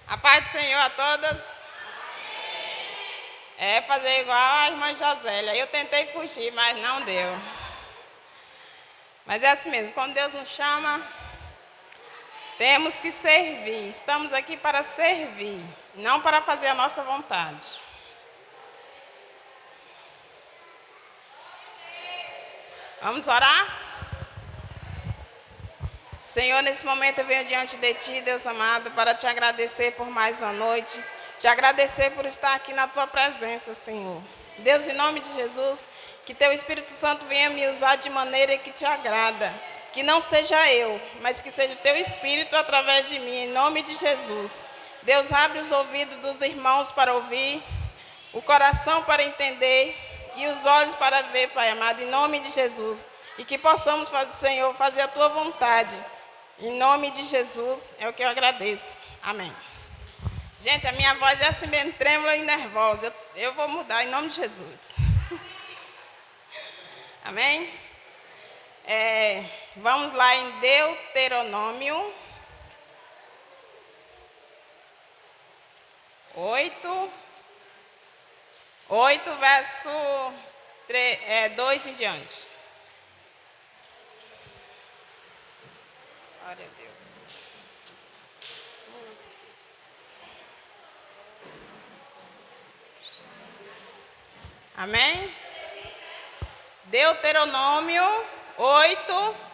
A paz do Senhor a todas. É fazer igual a irmã Josélia. Eu tentei fugir, mas não deu. Mas é assim mesmo, quando Deus nos chama, temos que servir. Estamos aqui para servir, não para fazer a nossa vontade. Vamos orar? Senhor, nesse momento eu venho diante de Ti, Deus amado, para Te agradecer por mais uma noite. Te agradecer por estar aqui na Tua presença, Senhor. Deus, em nome de Jesus, que Teu Espírito Santo venha me usar de maneira que Te agrada. Que não seja eu, mas que seja o Teu Espírito através de mim, em nome de Jesus. Deus, abre os ouvidos dos irmãos para ouvir, o coração para entender e os olhos para ver, Pai amado, em nome de Jesus. E que possamos, Senhor, fazer a Tua vontade. Em nome de Jesus, é o que eu agradeço. Amém. Gente, a minha voz é assim mesmo, trêmula e nervosa. Eu vou mudar em nome de Jesus. Amém? Vamos lá em Deuteronômio 8, verso 2 em diante. Glória a Deus. Amém? Deuteronômio 8.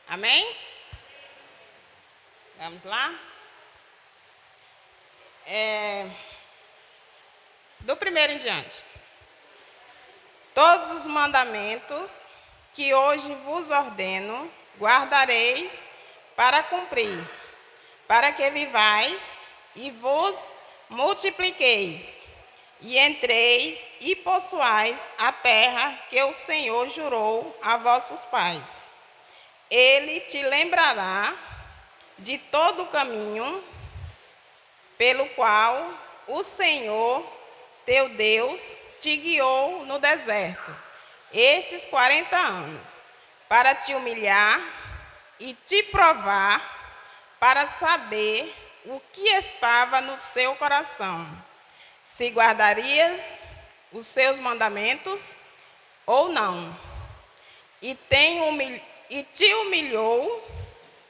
Amém? Vamos lá? Do primeiro em diante. Todos os mandamentos que hoje vos ordeno, guardareis para cumprir, para que vivais e vos multipliqueis, e entreis e possuais a terra que o Senhor jurou a vossos pais. Ele te lembrará de todo o caminho pelo qual o Senhor, teu Deus, te guiou no deserto, estes 40 anos, para te humilhar e te provar, para saber o que estava no seu coração, se guardarias os seus mandamentos ou não. E te humilhou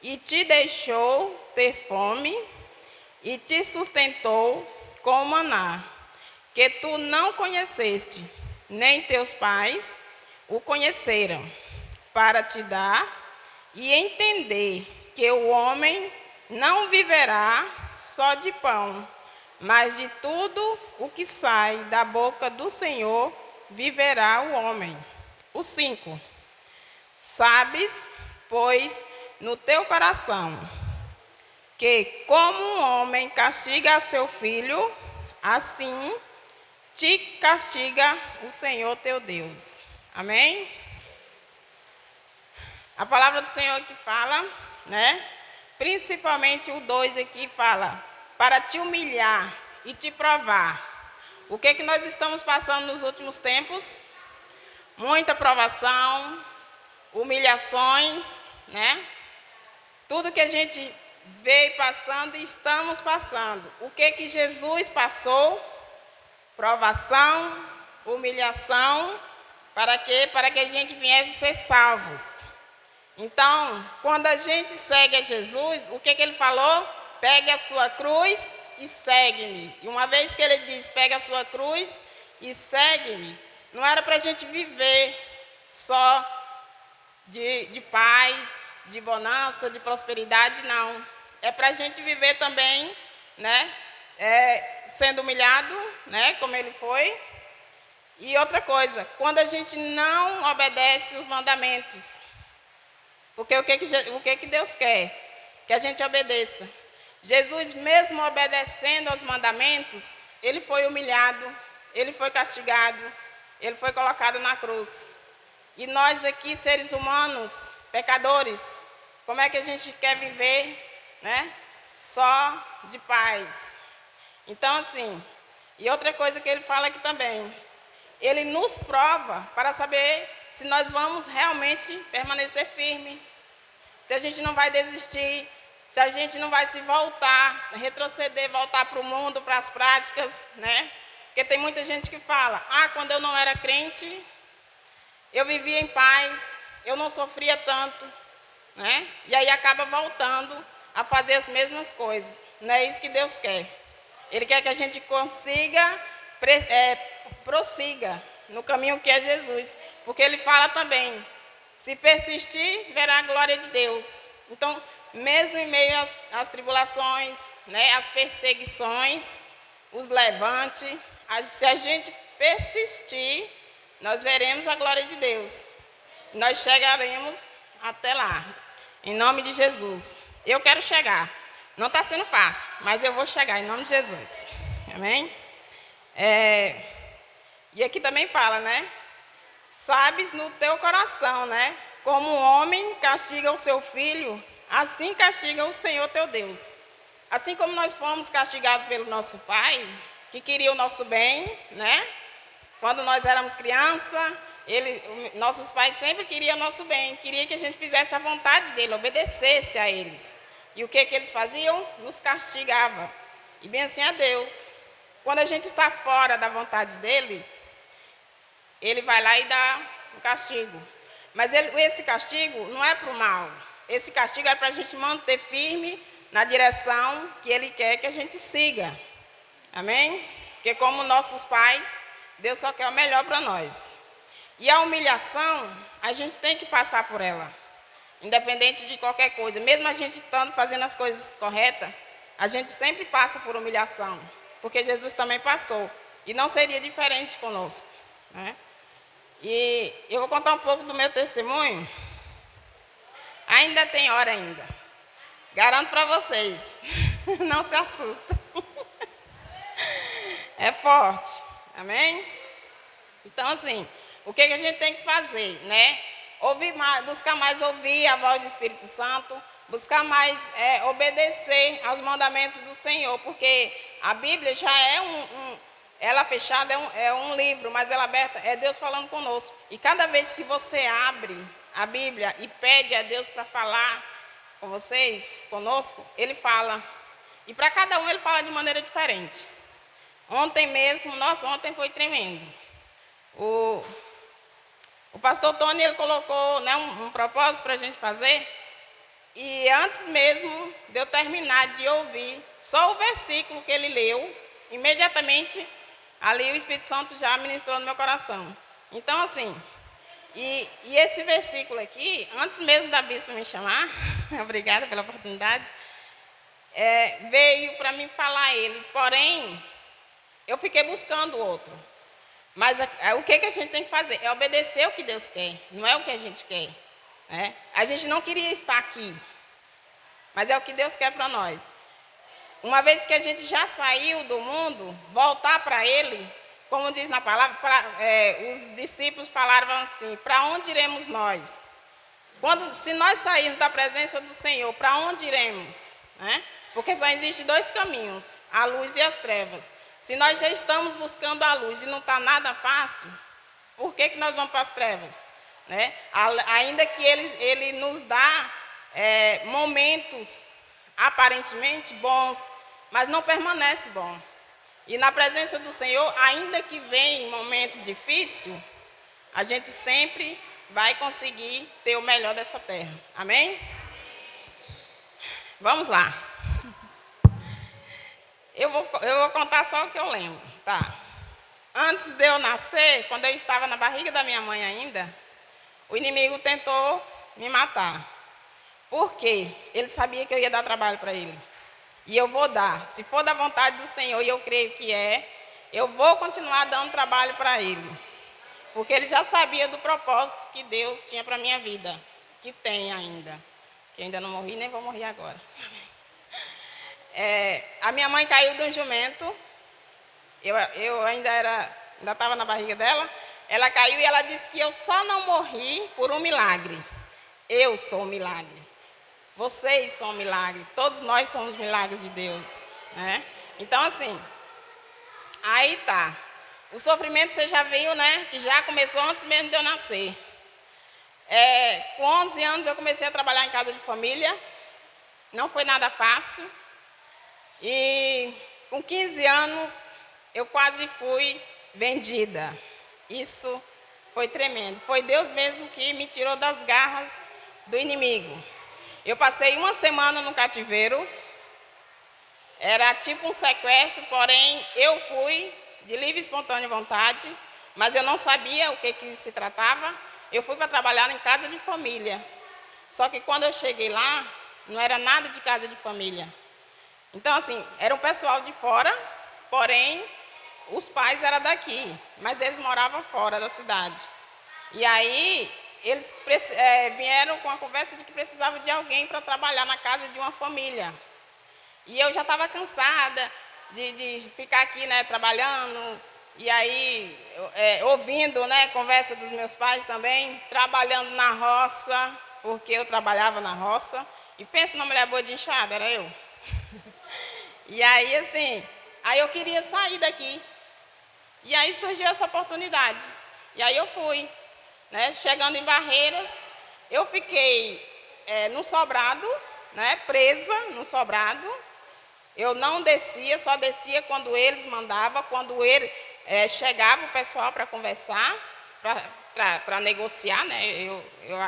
e te deixou ter fome e te sustentou com o maná, que tu não conheceste, nem teus pais o conheceram, para te dar e entender que o homem não viverá só de pão, mas de tudo o que sai da boca do Senhor viverá o homem. O 5. Sabes, pois, no teu coração, que como um homem castiga a seu filho, assim te castiga o Senhor teu Deus. Amém? A palavra do Senhor aqui fala, né? Principalmente o 2 aqui fala, para te humilhar e te provar. O que nós estamos passando nos últimos tempos? Muita provação, humilhações, né? Tudo que a gente veio passando e estamos passando. O que Jesus passou? Provação, humilhação, para quê? Para que a gente viesse ser salvos. Então, quando a gente segue a Jesus, o que ele falou? Pegue a sua cruz e segue-me. E uma vez que ele diz, pegue a sua cruz e segue-me, não era para a gente viver só de paz, de bonança, de prosperidade, não. É para a gente viver também, né? Sendo humilhado, né? Como ele foi. E outra coisa, quando a gente não obedece os mandamentos, porque o que Deus quer? Que a gente obedeça. Jesus, mesmo obedecendo aos mandamentos, ele foi humilhado, ele foi castigado, ele foi colocado na cruz. E nós aqui, seres humanos, pecadores, como é que a gente quer viver, né? Só de paz. Então, assim, e outra coisa que ele fala aqui também, ele nos prova para saber se nós vamos realmente permanecer firme, se a gente não vai desistir, se a gente não vai se voltar, retroceder, voltar para o mundo, para as práticas, né? Porque tem muita gente que fala, quando eu não era crente, eu vivia em paz, eu não sofria tanto, né? E aí acaba voltando a fazer as mesmas coisas. Não é isso que Deus quer. Ele quer que a gente prossiga no caminho que é Jesus. Porque ele fala também, se persistir, verá a glória de Deus. Então, mesmo em meio às tribulações, né, às perseguições, os levantes, se a gente persistir, nós veremos a glória de Deus. Nós chegaremos até lá. Em nome de Jesus. Eu quero chegar. Não está sendo fácil, mas eu vou chegar em nome de Jesus. Amém? E aqui também fala, né? Sabes no teu coração, né? Como um homem castiga o seu filho, assim castiga o Senhor teu Deus. Assim como nós fomos castigados pelo nosso pai, que queria o nosso bem, né? Quando nós éramos crianças, nossos pais sempre queriam o nosso bem, queria que a gente fizesse a vontade dele, obedecesse a eles. E o que eles faziam? Nos castigavam. E bem assim a Deus. Quando a gente está fora da vontade dele, ele vai lá e dá um castigo. Mas esse castigo não é para o mal. Esse castigo é para a gente manter firme na direção que ele quer que a gente siga. Amém? Porque como nossos pais, Deus só quer o melhor para nós. E a humilhação, a gente tem que passar por ela. Independente de qualquer coisa. Mesmo a gente estando fazendo as coisas corretas, a gente sempre passa por humilhação. Porque Jesus também passou. E não seria diferente conosco, né? E eu vou contar um pouco do meu testemunho. Ainda tem hora ainda. Garanto para vocês. Não se assustem. É forte. Amém? Então, assim, o que a gente tem que fazer, né? Buscar mais ouvir a voz do Espírito Santo, buscar mais obedecer aos mandamentos do Senhor, porque a Bíblia já é ela fechada é um livro, mas ela aberta é Deus falando conosco. E cada vez que você abre a Bíblia e pede a Deus para falar com vocês, conosco, Ele fala. E para cada um Ele fala de maneira diferente. Ontem mesmo, ontem foi tremendo. O pastor Tony, ele colocou, né, um propósito para a gente fazer, e antes mesmo de eu terminar de ouvir só o versículo que ele leu, imediatamente ali o Espírito Santo já ministrou no meu coração. Então, assim, e esse versículo aqui, antes mesmo da bispa me chamar, obrigada pela oportunidade, veio para mim falar ele, porém, eu fiquei buscando outro. Mas o que a gente tem que fazer? É obedecer o que Deus quer, não é o que a gente quer. Né? A gente não queria estar aqui, mas é o que Deus quer para nós. Uma vez que a gente já saiu do mundo, voltar para Ele, como diz na palavra, os discípulos falaram assim, para onde iremos nós? Se nós sairmos da presença do Senhor, para onde iremos? Né? Porque só existem dois caminhos, a luz e as trevas. Se nós já estamos buscando a luz e não está nada fácil, por que nós vamos para as trevas? Né? Ainda que ele nos dá momentos aparentemente bons, mas não permanece bom. E na presença do Senhor, ainda que venham momentos difíceis, a gente sempre vai conseguir ter o melhor dessa terra. Amém? Vamos lá. Eu vou contar só o que eu lembro, tá? Antes de eu nascer, quando eu estava na barriga da minha mãe ainda, o inimigo tentou me matar. Por quê? Ele sabia que eu ia dar trabalho para ele. E eu vou dar. Se for da vontade do Senhor, e eu creio que eu vou continuar dando trabalho para ele. Porque ele já sabia do propósito que Deus tinha para a minha vida. Que tem ainda. Que ainda não morri, nem vou morrer agora. A minha mãe caiu de um jumento, eu ainda estava na barriga dela, Ela caiu e ela disse que eu só não morri por um milagre. Eu sou um milagre. Vocês são um milagre. Todos nós somos milagres de Deus, né? Então, assim, aí tá. O sofrimento você já viu, né? Que já começou antes mesmo de eu nascer. Com 11 anos eu comecei a trabalhar em casa de família. Não foi nada fácil. E com 15 anos eu quase fui vendida. Isso foi tremendo. Foi Deus mesmo que me tirou das garras do inimigo. Eu passei uma semana no cativeiro. Era tipo um sequestro, porém eu fui de livre e espontânea vontade, mas eu não sabia o que se tratava. Eu fui para trabalhar em casa de família. Só que quando eu cheguei lá, não era nada de casa de família. Então, assim, era um pessoal de fora, porém, os pais eram daqui, mas eles moravam fora da cidade. E aí, eles vieram com a conversa de que precisavam de alguém para trabalhar na casa de uma família. E eu já estava cansada de ficar aqui, né, trabalhando, e aí, ouvindo, né, conversa dos meus pais também, trabalhando na roça, porque eu trabalhava na roça. E pensa numa mulher boa de enxada, era eu. E aí, assim, aí eu queria sair daqui. E aí surgiu essa oportunidade. E aí eu fui, né? Chegando em Barreiras, eu fiquei no sobrado, né? Presa no sobrado. Eu não descia, só descia quando eles mandavam, quando chegava o pessoal para conversar, para negociar, né?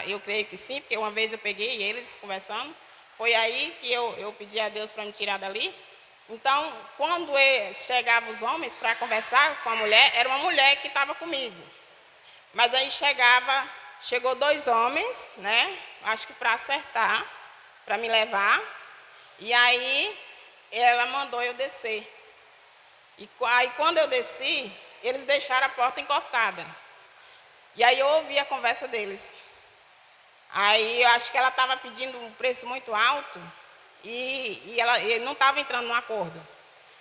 Eu creio que sim, porque uma vez eu peguei eles conversando. Foi aí que eu pedi a Deus para me tirar dali. Então, quando chegavam os homens para conversar com a mulher, era uma mulher que estava comigo. Mas aí chegou 2 homens, né? Acho que para acertar, para me levar. E aí ela mandou eu descer. E aí quando eu desci, eles deixaram a porta encostada. E aí eu ouvi a conversa deles. Aí eu acho que ela estava pedindo um preço muito alto. E ele não estava entrando no acordo.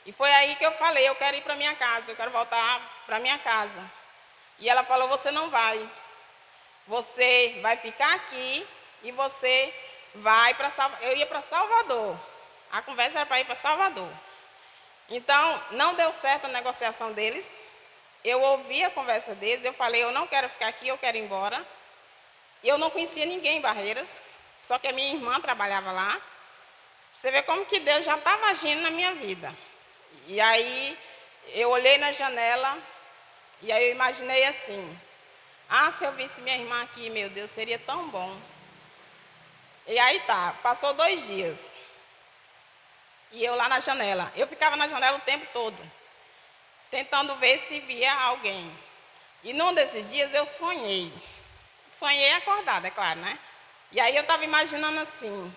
E foi aí que eu falei, eu quero ir para minha casa, eu quero voltar para minha casa. E ela falou, você não vai. Você vai ficar aqui e você vai para Salvador. Eu ia para Salvador. A conversa era para ir para Salvador. Então, não deu certo a negociação deles. Eu ouvi a conversa deles, eu falei, eu não quero ficar aqui, eu quero ir embora. Eu não conhecia ninguém em Barreiras, só que a minha irmã trabalhava lá. Você vê como que Deus já estava agindo na minha vida. E aí, eu olhei na janela, e aí eu imaginei assim, se eu visse minha irmã aqui, meu Deus, seria tão bom. E aí tá, passou 2 dias. E eu lá na janela. Eu ficava na janela o tempo todo, tentando ver se via alguém. E num desses dias eu sonhei. Sonhei acordada, é claro, né? E aí eu estava imaginando assim,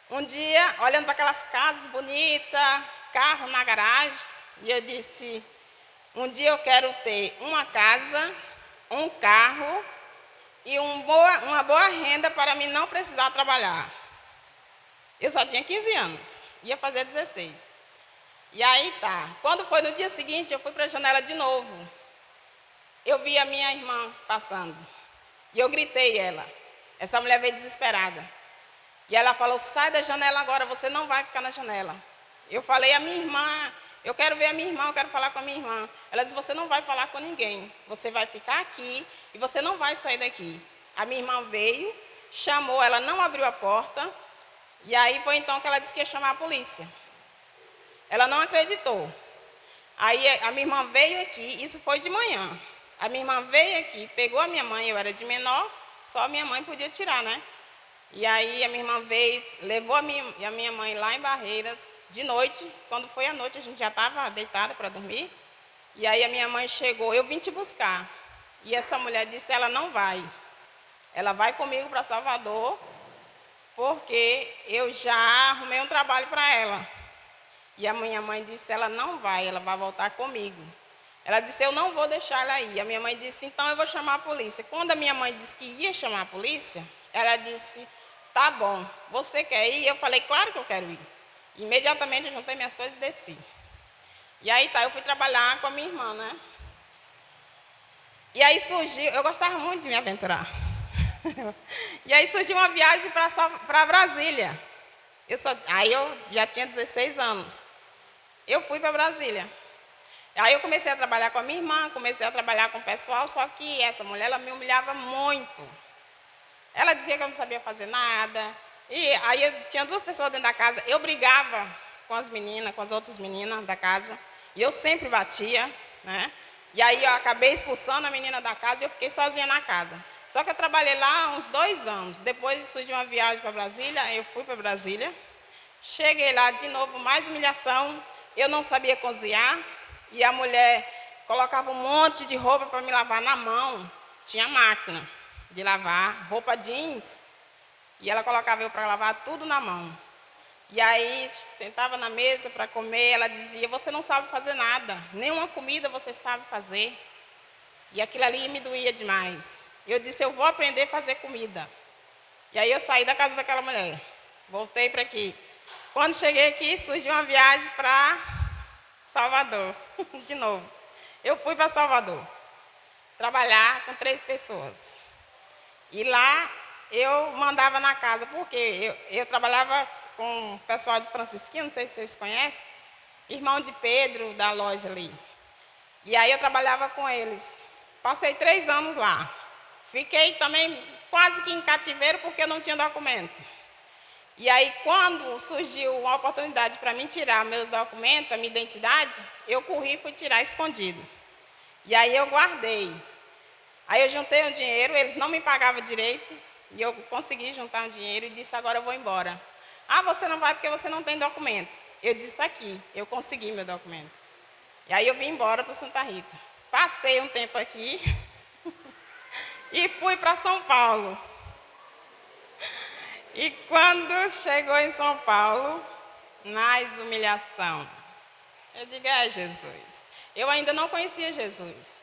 um dia, olhando para aquelas casas bonitas, carro na garagem, e eu disse, um dia eu quero ter uma casa, um carro e uma boa renda para mim não precisar trabalhar. Eu só tinha 15 anos, ia fazer 16. E aí tá, quando foi no dia seguinte, eu fui para a janela de novo. Eu vi a minha irmã passando, e eu gritei ela. Essa mulher veio desesperada. E ela falou, sai da janela agora, você não vai ficar na janela. Eu falei, a minha irmã, eu quero ver a minha irmã, eu quero falar com a minha irmã. Ela disse, você não vai falar com ninguém, você vai ficar aqui e você não vai sair daqui. A minha irmã veio, chamou, ela não abriu a porta, e aí foi então que ela disse que ia chamar a polícia. Ela não acreditou. Aí a minha irmã veio aqui, isso foi de manhã. A minha irmã veio aqui, pegou a minha mãe, eu era de menor, só a minha mãe podia tirar, né? E aí a minha irmã veio, levou a minha mãe lá em Barreiras, de noite. Quando foi à noite, a gente já estava deitada para dormir. E aí a minha mãe chegou, eu vim te buscar. E essa mulher disse, ela não vai. Ela vai comigo para Salvador, porque eu já arrumei um trabalho para ela. E a minha mãe disse, ela não vai, ela vai voltar comigo. Ela disse, eu não vou deixar ela ir. A minha mãe disse, então eu vou chamar a polícia. Quando a minha mãe disse que ia chamar a polícia, ela disse, tá bom, você quer ir? Eu falei, claro que eu quero ir. Imediatamente eu juntei minhas coisas e desci. E aí tá, eu fui trabalhar com a minha irmã, né? E aí surgiu, eu gostava muito de me aventurar. E aí surgiu uma viagem para Brasília. Aí eu já tinha 16 anos. Eu fui para Brasília. Aí eu comecei a trabalhar com a minha irmã, comecei a trabalhar com o pessoal, só que essa mulher, ela me humilhava muito. Ela dizia que eu não sabia fazer nada. E aí eu tinha duas pessoas dentro da casa. Eu brigava com as meninas, com as outras meninas da casa. E eu sempre batia, né? E aí eu acabei expulsando a menina da casa e eu fiquei sozinha na casa. Só que eu trabalhei lá uns 2 anos. Depois surgiu uma viagem para Brasília, eu fui para Brasília. Cheguei lá de novo, mais humilhação. Eu não sabia cozinhar. E a mulher colocava um monte de roupa para me lavar na mão. Tinha máquina de lavar roupa jeans. E ela colocava eu para lavar tudo na mão. E aí sentava na mesa para comer, ela dizia: você não sabe fazer nada, nenhuma comida você sabe fazer. E aquilo ali me doía demais. Eu disse: eu vou aprender a fazer comida. E aí eu saí da casa daquela mulher, voltei para aqui. Quando cheguei aqui, surgiu uma viagem para Salvador, de novo. Eu fui para Salvador, trabalhar com 3 pessoas. E lá eu mandava na casa, porque eu trabalhava com o pessoal de Francisquinho, não sei se vocês conhecem, irmão de Pedro, da loja ali. E aí eu trabalhava com eles. Passei 3 anos lá. Fiquei também quase que em cativeiro, porque eu não tinha documento. E aí, quando surgiu uma oportunidade para mim tirar meus documentos, a minha identidade, eu corri e fui tirar escondido. E aí eu guardei. Aí eu juntei um dinheiro, eles não me pagavam direito, e eu consegui juntar um dinheiro e disse: agora eu vou embora. Ah, você não vai porque você não tem documento. Eu disse: aqui, eu consegui meu documento. E aí eu vim embora para Santa Rita. Passei um tempo aqui e fui para São Paulo. E quando chegou em São Paulo, mais humilhação. Eu digo: é Jesus. Eu ainda não conhecia Jesus,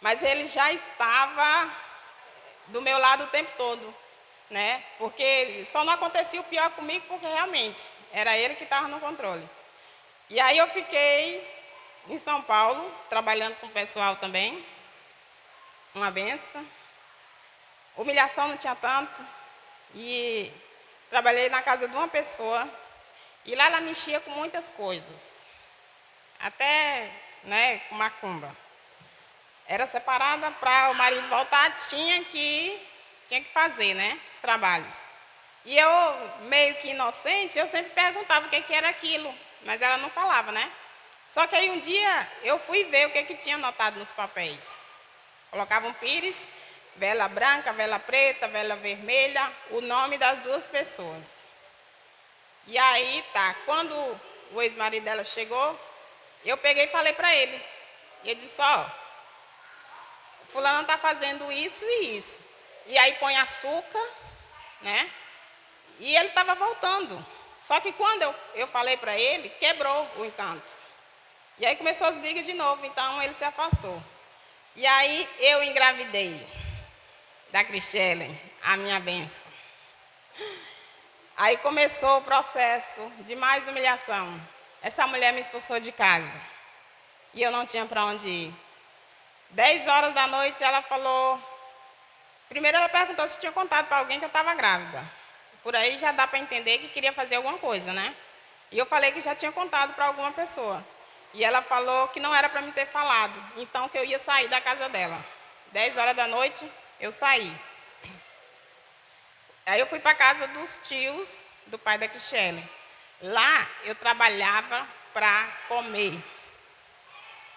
mas ele já estava do meu lado o tempo todo, né? Porque só não acontecia o pior comigo porque realmente era ele que estava no controle. E aí eu fiquei em São Paulo, trabalhando com o pessoal também, uma benção. Humilhação não tinha tanto, e trabalhei na casa de uma pessoa, e lá ela mexia com muitas coisas, até, né, com macumba. Era separada, para o marido voltar, tinha que fazer, né, os trabalhos. E eu, meio que inocente, eu sempre perguntava o que era aquilo, mas ela não falava, né? Só que aí um dia eu fui ver o que tinha anotado nos papéis. Colocavam pires, vela branca, vela preta, vela vermelha, o nome das 2 pessoas. E aí tá, quando o ex-marido dela chegou, eu peguei e falei para ele. E ele disse: ó, fulano está fazendo isso e isso. E aí põe açúcar, né? E ele estava voltando. Só que quando eu falei para ele, quebrou o encanto. E aí começou as brigas de novo, então ele se afastou. E aí eu engravidei da Cristiele, a minha bênção. Aí começou o processo de mais humilhação. Essa mulher me expulsou de casa. E eu não tinha para onde ir. 10 horas da noite ela falou... Primeiro ela perguntou se tinha contado para alguém que eu estava grávida. Por aí já dá para entender que queria fazer alguma coisa, né? E eu falei que já tinha contado para alguma pessoa. E ela falou que não era para me ter falado, então que eu ia sair da casa dela. 10 horas da noite, eu saí. Aí eu fui para a casa dos tios do pai da Cristiele. Lá eu trabalhava para comer.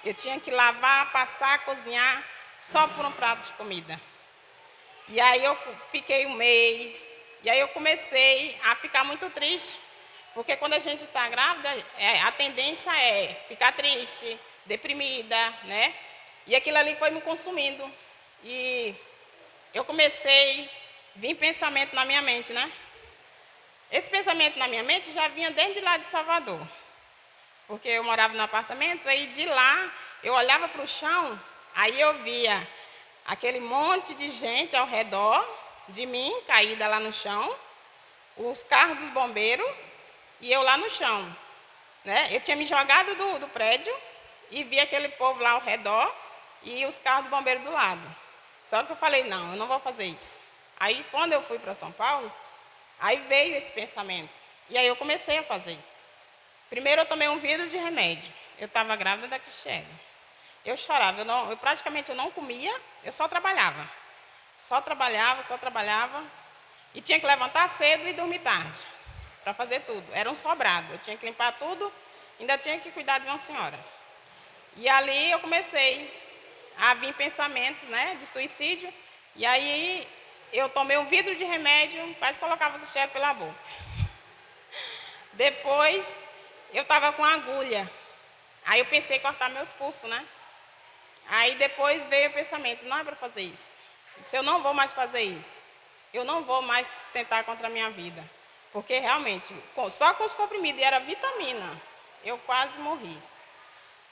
Eu tinha que lavar, passar, cozinhar, só por um prato de comida. E aí eu fiquei um mês, e aí eu comecei a ficar muito triste. Porque quando a gente está grávida, a tendência é ficar triste, deprimida, né? E aquilo ali foi me consumindo. E eu comecei, vir pensamento na minha mente, né? Esse pensamento na minha mente já vinha desde lá de Salvador. Porque eu morava no apartamento, aí de lá eu olhava para o chão, aí eu via aquele monte de gente ao redor de mim, caída lá no chão, os carros dos bombeiros, e eu lá no chão, né? Eu tinha me jogado do prédio e vi aquele povo lá ao redor e os carros do bombeiro do lado. Só que eu falei, não, eu não vou fazer isso. Aí, quando eu fui para São Paulo, aí veio esse pensamento. E aí eu comecei a fazer. Primeiro eu tomei um vidro de remédio. Eu estava grávida da Cristiane. Eu chorava, eu praticamente não comia, eu só trabalhava. Só trabalhava. E tinha que levantar cedo e dormir tarde, para fazer tudo. Era um sobrado, eu tinha que limpar tudo, ainda tinha que cuidar de uma senhora. E ali eu comecei a vir pensamentos, né, de suicídio. E aí eu tomei um vidro de remédio, quase colocava o Cristiane pela boca. Depois eu estava com agulha. Aí eu pensei em cortar meus pulsos, né? Aí depois veio o pensamento, não é para fazer isso. Eu não vou mais fazer isso. Eu não vou mais tentar contra a minha vida. Porque realmente, só com os comprimidos, e era vitamina, eu quase morri.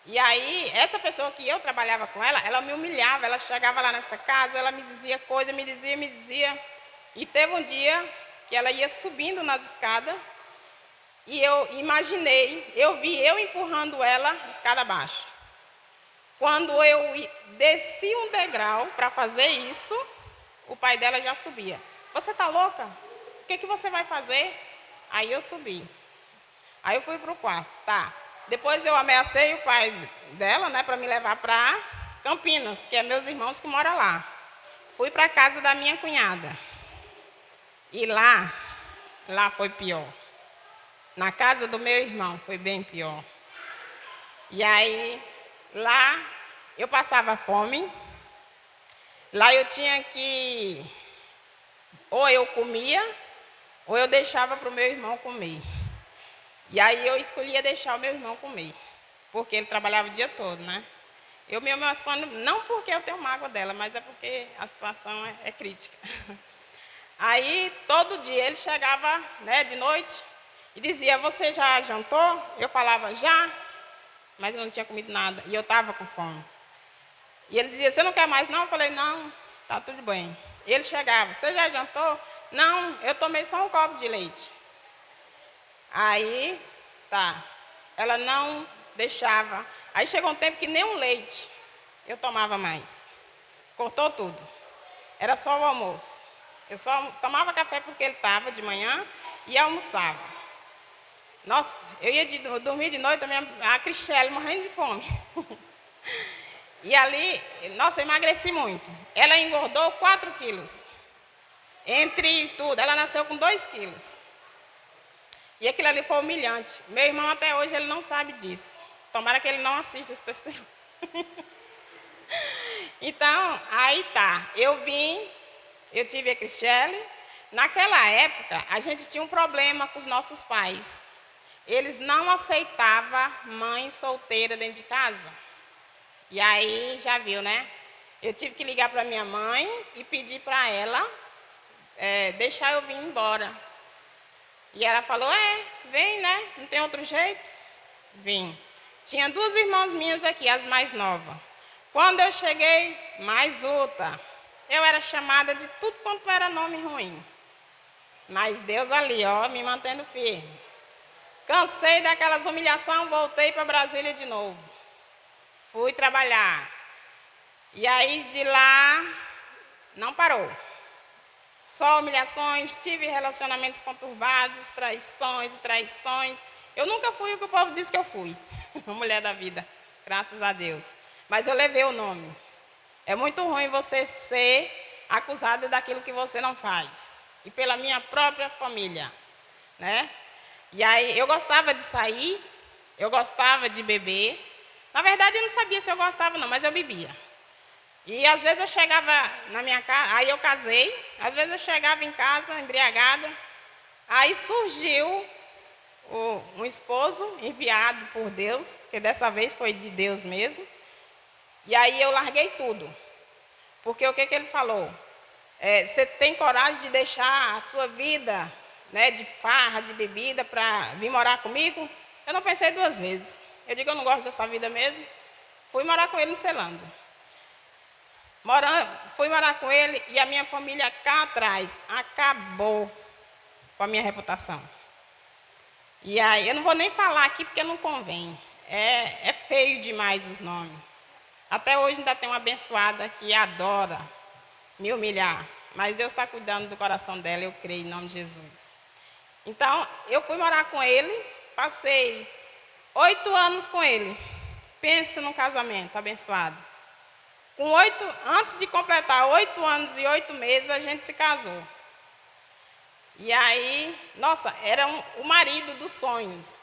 E aí, essa pessoa que eu trabalhava com ela me humilhava, ela chegava lá nessa casa, ela me dizia coisa, me dizia. E teve um dia que ela ia subindo nas escadas, e eu imaginei, eu vi eu empurrando ela escada abaixo. Quando eu desci um degrau para fazer isso, o pai dela já subia. Você está louca? O que você vai fazer? Aí eu subi. Aí eu fui para o quarto, tá. Depois eu ameacei o pai dela, né, para me levar para Campinas, que é meus irmãos que moram lá. Fui para a casa da minha cunhada. E lá foi pior. Na casa do meu irmão foi bem pior. E aí, lá eu passava fome. Lá eu tinha que, ou eu comia, ou eu deixava para o meu irmão comer. E aí eu escolhia deixar o meu irmão comer, porque ele trabalhava o dia todo, né? Eu me emociono, não porque eu tenho mágoa dela, mas é porque a situação é crítica. Aí, todo dia ele chegava, né, de noite e dizia, você já jantou? Eu falava, já, mas eu não tinha comido nada e eu estava com fome. E ele dizia, você não quer mais não? Eu falei, não, tá tudo bem. Ele chegava, você já jantou? Não, eu tomei só um copo de leite. Aí, tá, ela não deixava. Aí chegou um tempo que nem um leite eu tomava mais. Cortou tudo. Era só o almoço. Eu só tomava café porque ele estava de manhã e almoçava. Nossa, eu ia dormir de noite, a Cristiane morrendo de fome. E ali, nossa, eu emagreci muito. Ela engordou 4 quilos. Entre tudo, ela nasceu com 2 quilos. E aquilo ali foi humilhante. Meu irmão até hoje ele não sabe disso. Tomara que ele não assista esse testemunho. Então, aí tá. Eu tive a Cristiane. Naquela época, a gente tinha um problema com os nossos pais. Eles não aceitavam mãe solteira dentro de casa. E aí, já viu, né? Eu tive que ligar para minha mãe e pedir para ela deixar eu vir embora. E ela falou, vem, né? Não tem outro jeito? Vim. Tinha 2 irmãs minhas aqui, as mais novas. Quando eu cheguei, mais luta. Eu era chamada de tudo quanto era nome ruim. Mas Deus ali, ó, me mantendo firme. Cansei daquelas humilhações, voltei para Brasília de novo. Fui trabalhar. E aí de lá, não parou. Só humilhações, tive relacionamentos conturbados, traições. Eu nunca fui o que o povo diz que eu fui. Mulher da vida, graças a Deus. Mas eu levei o nome. É muito ruim você ser acusada daquilo que você não faz. E pela minha própria família, né? E aí eu gostava de sair, eu gostava de beber. Na verdade eu não sabia se eu gostava não, mas eu bebia. E às vezes eu chegava na minha casa, aí eu casei, às vezes eu chegava em casa embriagada, aí surgiu um esposo enviado por Deus, que dessa vez foi de Deus mesmo, e aí eu larguei tudo, porque o que ele falou? Você tem coragem de deixar a sua vida, né, de farra, de bebida, para vir morar comigo? Eu não pensei 2 vezes, eu digo, eu não gosto dessa vida mesmo, fui morar com ele em Celândia. Fui morar com ele e a minha família cá atrás acabou com a minha reputação. E aí, eu não vou nem falar aqui porque não convém. É feio demais os nomes. Até hoje ainda tem uma abençoada que adora me humilhar. Mas Deus está cuidando do coração dela, eu creio em nome de Jesus. Então, eu fui morar com ele, passei 8 anos com ele. Pensa num casamento abençoado. Antes de completar 8 anos e 8 meses, a gente se casou. E aí, nossa, era o marido dos sonhos.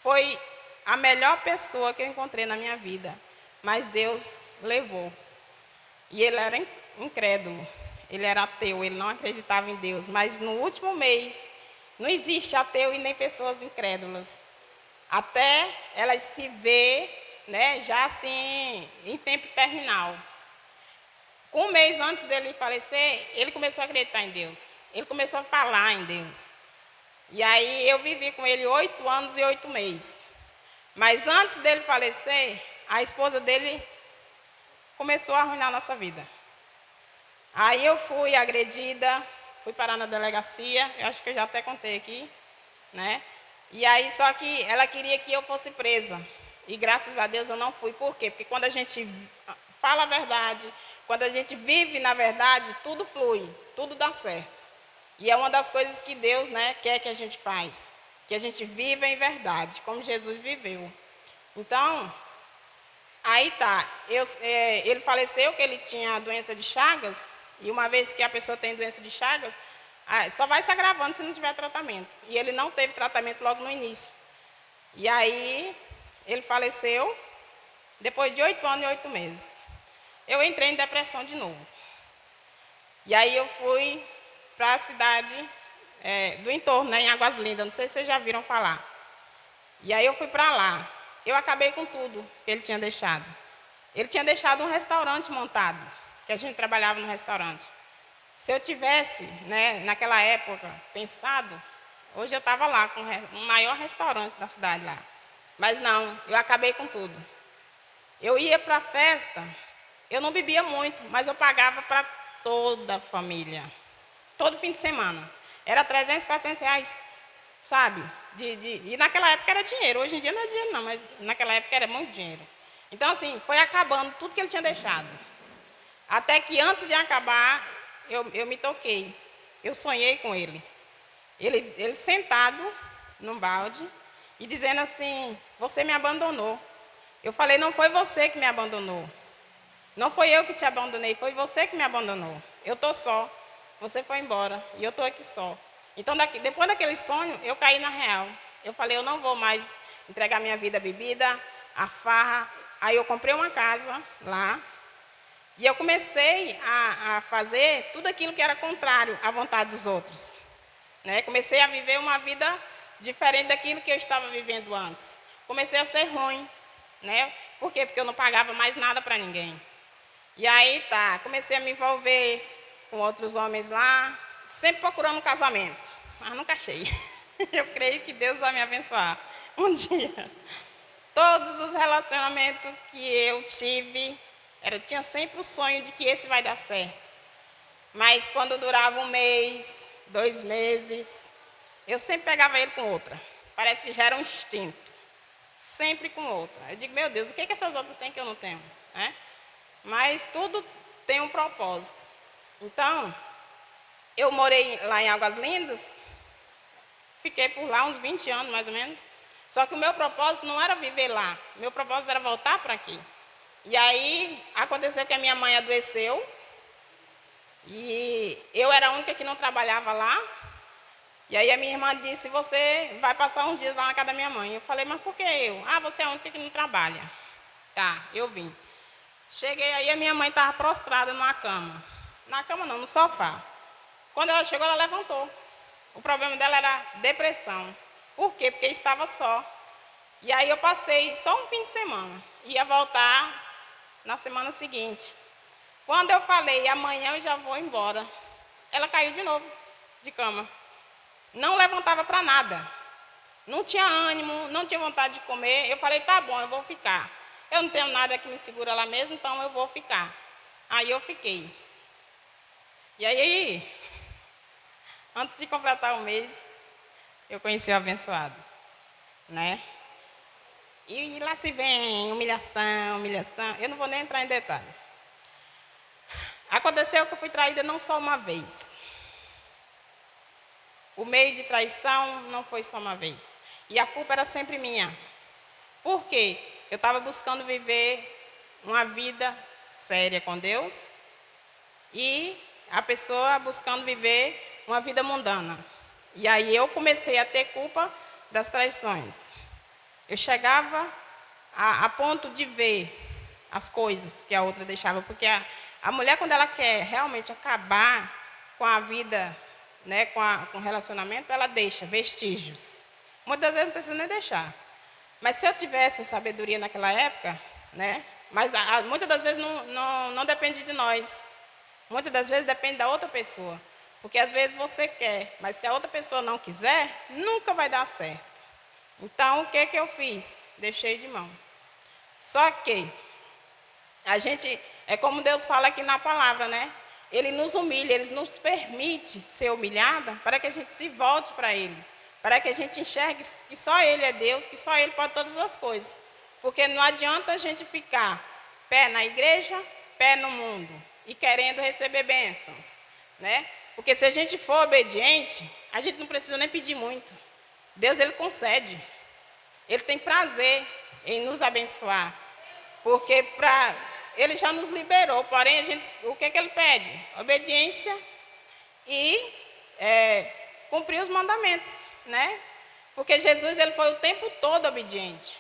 Foi a melhor pessoa que eu encontrei na minha vida. Mas Deus levou. E ele era incrédulo. Ele era ateu, ele não acreditava em Deus. Mas no último mês, não existe ateu e nem pessoas incrédulas. Até elas se vê, né, já assim, em tempo terminal. Um mês antes dele falecer, ele começou a acreditar em Deus. Ele começou a falar em Deus. E aí eu vivi com ele 8 anos e 8 meses. Mas antes dele falecer, a esposa dele começou a arruinar a nossa vida. Aí eu fui agredida, fui parar na delegacia, eu acho que eu já até contei aqui, né? E aí só que ela queria que eu fosse presa. E graças a Deus eu não fui. Por quê? Porque quando a gente fala a verdade, quando a gente vive na verdade, tudo flui, tudo dá certo. E é uma das coisas que Deus, né, quer que a gente faz, que a gente viva em verdade, como Jesus viveu. Então, aí tá, ele faleceu, que ele tinha doença de Chagas, e uma vez que a pessoa tem doença de Chagas, só vai se agravando se não tiver tratamento. E ele não teve tratamento logo no início. E aí, ele faleceu, depois de 8 anos e 8 meses. Eu entrei em depressão de novo. E aí eu fui para a cidade do entorno, né, em Águas Lindas, não sei se vocês já viram falar. E aí eu fui para lá. Eu acabei com tudo que ele tinha deixado. Ele tinha deixado um restaurante montado, que a gente trabalhava no restaurante. Se eu tivesse, né, naquela época, pensado, hoje eu estava lá com o maior restaurante da cidade lá. Mas não, eu acabei com tudo. Eu ia para a festa, eu não bebia muito, mas eu pagava para toda a família. Todo fim de semana. Era 300, 400 reais, sabe? E naquela época era dinheiro. Hoje em dia não é dinheiro não, mas naquela época era muito dinheiro. Então, assim, foi acabando tudo que ele tinha deixado. Até que antes de acabar, eu me toquei. Eu sonhei com ele. Ele sentado num balde e dizendo assim, você me abandonou. Eu falei, não foi você que me abandonou. Não foi eu que te abandonei, foi você que me abandonou. Eu estou só. Você foi embora e eu estou aqui só. Então, depois daquele sonho, eu caí na real. Eu falei, eu não vou mais entregar minha vida à bebida, à farra. Aí eu comprei uma casa lá e eu comecei a fazer tudo aquilo que era contrário à vontade dos outros. Né? Comecei a viver uma vida diferente daquilo que eu estava vivendo antes. Comecei a ser ruim. Né? Por quê? Porque eu não pagava mais nada para ninguém. E aí tá, comecei a me envolver com outros homens lá, sempre procurando um casamento, mas nunca achei. Eu creio que Deus vai me abençoar um dia. Todos os relacionamentos que eu tive, tinha sempre o sonho de que esse vai dar certo. Mas quando durava 1 mês, 2 meses, eu sempre pegava ele com outra. Parece que já era um instinto. Sempre com outra. Eu digo, meu Deus, o que essas outras têm que eu não tenho? Né? Mas tudo tem um propósito. Então, eu morei lá em Águas Lindas, fiquei por lá uns 20 anos mais ou menos. Só que o meu propósito não era viver lá, meu propósito era voltar para aqui. E aí aconteceu que a minha mãe adoeceu e eu era a única que não trabalhava lá. E aí a minha irmã disse, você vai passar uns dias lá na casa da minha mãe. Eu falei, mas por que eu? Ah, você é a única que não trabalha. Tá, eu vim. Cheguei aí, a minha mãe estava prostrada numa cama. Na cama não, no sofá. Quando ela chegou, ela levantou. O problema dela era depressão. Por quê? Porque estava só. E aí eu passei só um fim de semana. Ia voltar na semana seguinte. Quando eu falei, amanhã eu já vou embora, ela caiu de novo de cama. Não levantava para nada. Não tinha ânimo, não tinha vontade de comer. Eu falei, tá bom, eu vou ficar. Eu não tenho nada que me segura lá mesmo, então eu vou ficar. Aí eu fiquei. E aí, antes de completar o mês, eu conheci o abençoado, né? E lá se vem humilhação, humilhação. Eu não vou nem entrar em detalhe. Aconteceu que eu fui traída não só uma vez. O meio de traição não foi só uma vez. E a culpa era sempre minha. Por quê? Eu estava buscando viver uma vida séria com Deus e a pessoa buscando viver uma vida mundana. E aí eu comecei a ter culpa das traições. Eu chegava a ponto de ver as coisas que a outra deixava, porque a mulher, quando ela quer realmente acabar com a vida, né, com o relacionamento, ela deixa vestígios. Muitas vezes não precisa nem deixar. Mas se eu tivesse sabedoria naquela época, né, mas muitas das vezes não depende de nós. Muitas das vezes depende da outra pessoa. Porque às vezes você quer, mas se a outra pessoa não quiser, nunca vai dar certo. Então, o que eu fiz? Deixei de mão. Só que a gente, é como Deus fala aqui na palavra, né? Ele nos humilha, Ele nos permite ser humilhada para que a gente se volte para Ele. Para que a gente enxergue que só Ele é Deus, que só Ele pode todas as coisas. Porque não adianta a gente ficar pé na igreja, pé no mundo e querendo receber bênçãos, né? Porque se a gente for obediente, a gente não precisa nem pedir muito. Deus, Ele concede. Ele tem prazer em nos abençoar. Porque Ele já nos liberou, porém, o que Ele pede? Obediência e cumprir os mandamentos, né? Porque Jesus, Ele foi o tempo todo obediente.